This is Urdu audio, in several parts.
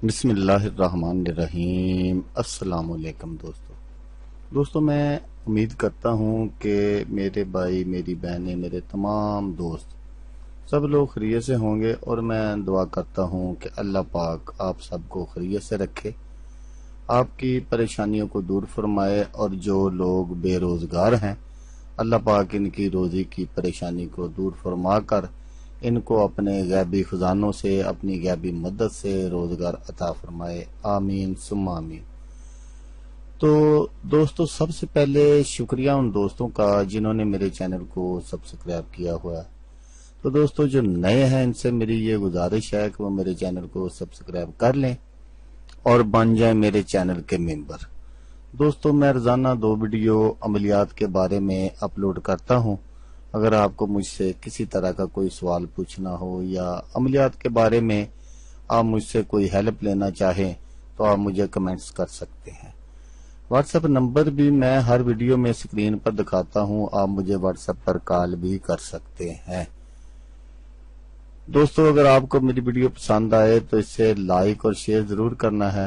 بسم اللہ الرحمن الرحیم۔ السلام علیکم دوستو میں امید کرتا ہوں کہ میرے بھائی، میری بہنیں، میرے تمام دوست سب لوگ خیریت سے ہوں گے، اور میں دعا کرتا ہوں کہ اللہ پاک آپ سب کو خیریت سے رکھے، آپ کی پریشانیوں کو دور فرمائے، اور جو لوگ بے روزگار ہیں اللہ پاک ان کی روزی کی پریشانی کو دور فرما کر ان کو اپنے غیبی خزانوں سے، اپنی غیبی مدد سے روزگار عطا فرمائے، آمین ثم آمین۔ تو دوستو، سب سے پہلے شکریہ ان دوستوں کا جنہوں نے میرے چینل کو سبسکرائب کیا ہوا ہے۔ تو دوستو جو نئے ہیں، ان سے میری یہ گزارش ہے کہ وہ میرے چینل کو سبسکرائب کر لیں اور بن جائیں میرے چینل کے ممبر۔ دوستو میں روزانہ 2 ویڈیو عملیات کے بارے میں اپلوڈ کرتا ہوں۔ اگر آپ کو مجھ سے کسی طرح کا کوئی سوال پوچھنا ہو یا عملیات کے بارے میں آپ مجھ سے کوئی ہیلپ لینا چاہیں تو آپ مجھے کمنٹس کر سکتے ہیں۔ واٹس ایپ نمبر بھی میں ہر ویڈیو میں اسکرین پر دکھاتا ہوں، آپ مجھے واٹس ایپ پر کال بھی کر سکتے ہیں۔ دوستو اگر آپ کو میری ویڈیو پسند آئے تو اسے لائک اور شیئر ضرور کرنا ہے۔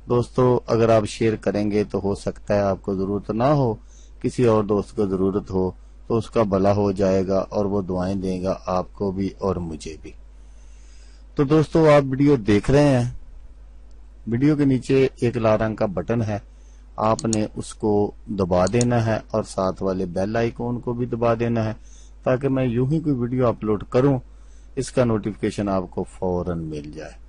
دوستو اگر آپ شیئر کریں گے تو ہو سکتا ہے آپ کو ضرورت نہ ہو، کسی اور دوست کو ضرورت ہو، تو اس کا بھلا ہو جائے گا اور وہ دعائیں دے گا آپ کو بھی اور مجھے بھی۔ تو دوستو آپ ویڈیو دیکھ رہے ہیں، ویڈیو کے نیچے ایک لال رنگ کا بٹن ہے، آپ نے اس کو دبا دینا ہے اور ساتھ والے بیل آئیکن کو بھی دبا دینا ہے، تاکہ میں یوں ہی کوئی ویڈیو اپلوڈ کروں اس کا نوٹیفیکیشن آپ کو فوراً مل جائے۔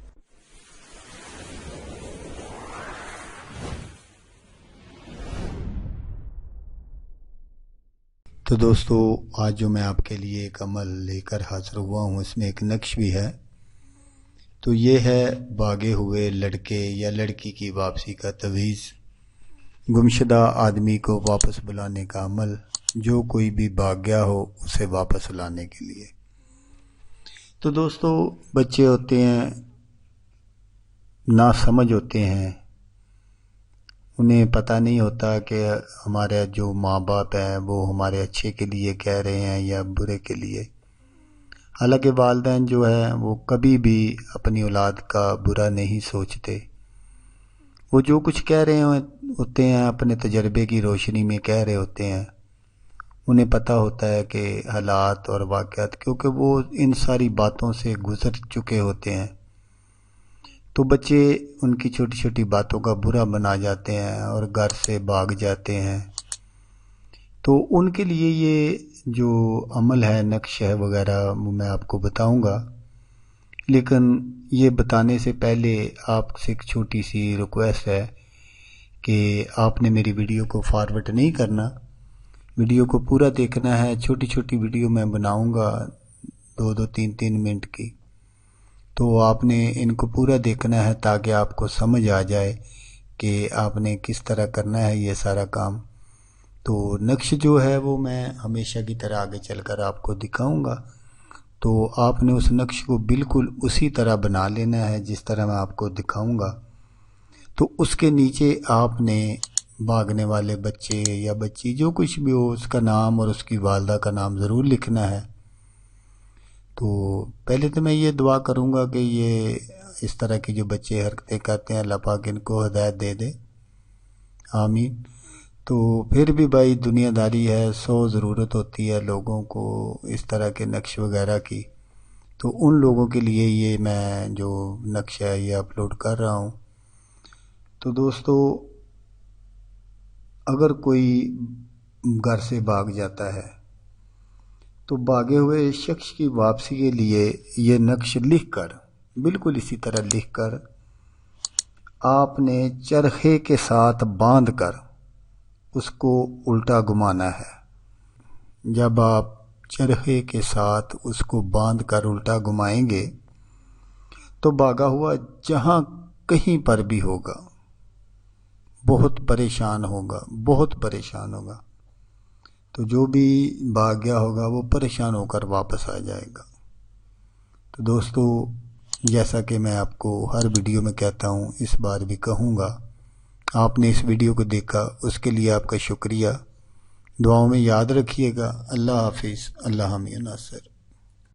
تو دوستو آج جو میں آپ کے لیے ایک عمل لے کر حاضر ہوا ہوں، اس میں ایک نقش بھی ہے۔ تو یہ ہے بھاگے ہوئے لڑکے یا لڑکی کی واپسی کا تعویذ، گمشدہ آدمی کو واپس بلانے کا عمل، جو کوئی بھی بھاگ گیا ہو اسے واپس لانے کے لیے۔ تو دوستو بچے ہوتے ہیں، نا سمجھ ہوتے ہیں، انہیں پتہ نہیں ہوتا کہ ہمارے جو ماں باپ ہیں وہ ہمارے اچھے کے لیے کہہ رہے ہیں یا برے کے لیے۔ حالانکہ والدین جو ہیں وہ کبھی بھی اپنی اولاد کا برا نہیں سوچتے، وہ جو کچھ کہہ رہے ہوتے ہیں اپنے تجربے کی روشنی میں کہہ رہے ہوتے ہیں۔ انہیں پتہ ہوتا ہے کہ حالات اور واقعات، کیونکہ وہ ان ساری باتوں سے گزر چکے ہوتے ہیں، تو بچے ان کی چھوٹی چھوٹی باتوں کا برا بنا جاتے ہیں اور گھر سے بھاگ جاتے ہیں۔ تو ان کے لیے یہ جو عمل ہے، نقش ہے وغیرہ، وہ میں آپ کو بتاؤں گا، لیکن یہ بتانے سے پہلے آپ سے ایک چھوٹی سی ریکویسٹ ہے کہ آپ نے میری ویڈیو کو فارورڈ نہیں کرنا، ویڈیو کو پورا دیکھنا ہے۔ چھوٹی چھوٹی ویڈیو میں بناؤں گا 2 3 منٹ کی، تو آپ نے ان کو پورا دیکھنا ہے تاکہ آپ کو سمجھ آ جائے کہ آپ نے کس طرح کرنا ہے یہ سارا کام۔ تو نقش جو ہے وہ میں ہمیشہ کی طرح آگے چل کر آپ کو دکھاؤں گا، تو آپ نے اس نقش کو بالکل اسی طرح بنا لینا ہے جس طرح میں آپ کو دکھاؤں گا۔ تو اس کے نیچے آپ نے بھاگنے والے بچے یا بچی جو کچھ بھی ہو، اس کا نام اور اس کی والدہ کا نام ضرور لکھنا ہے۔ تو پہلے تو میں یہ دعا کروں گا کہ یہ اس طرح کی جو بچے حرکتیں کرتے ہیں اللہ پاک ان کو ہدایت دے دے، آمین۔ تو پھر بھی بھائی دنیا داری ہے، 100 ضرورت ہوتی ہے لوگوں کو اس طرح کے نقش وغیرہ کی، تو ان لوگوں کے لیے یہ میں جو نقش ہے یہ اپلوڈ کر رہا ہوں۔ تو دوستو اگر کوئی گھر سے بھاگ جاتا ہے تو بھاگے ہوئے شخص کی واپسی کے لیے یہ نقش لکھ کر، بالکل اسی طرح لکھ کر، آپ نے چرخے کے ساتھ باندھ کر اس کو الٹا گھمانا ہے۔ جب آپ چرخے کے ساتھ اس کو باندھ کر الٹا گھمائیں گے تو بھاگا ہوا جہاں کہیں پر بھی ہوگا بہت پریشان ہوگا، بہت پریشان ہوگا۔ تو جو بھی بھاگ گیا ہوگا وہ پریشان ہو کر واپس آ جائے گا۔ تو دوستو جیسا کہ میں آپ کو ہر ویڈیو میں کہتا ہوں، اس بار بھی کہوں گا، آپ نے اس ویڈیو کو دیکھا اس کے لیے آپ کا شکریہ، دعاؤں میں یاد رکھیے گا۔ اللہ حافظ، اللہ حامی و ناصر۔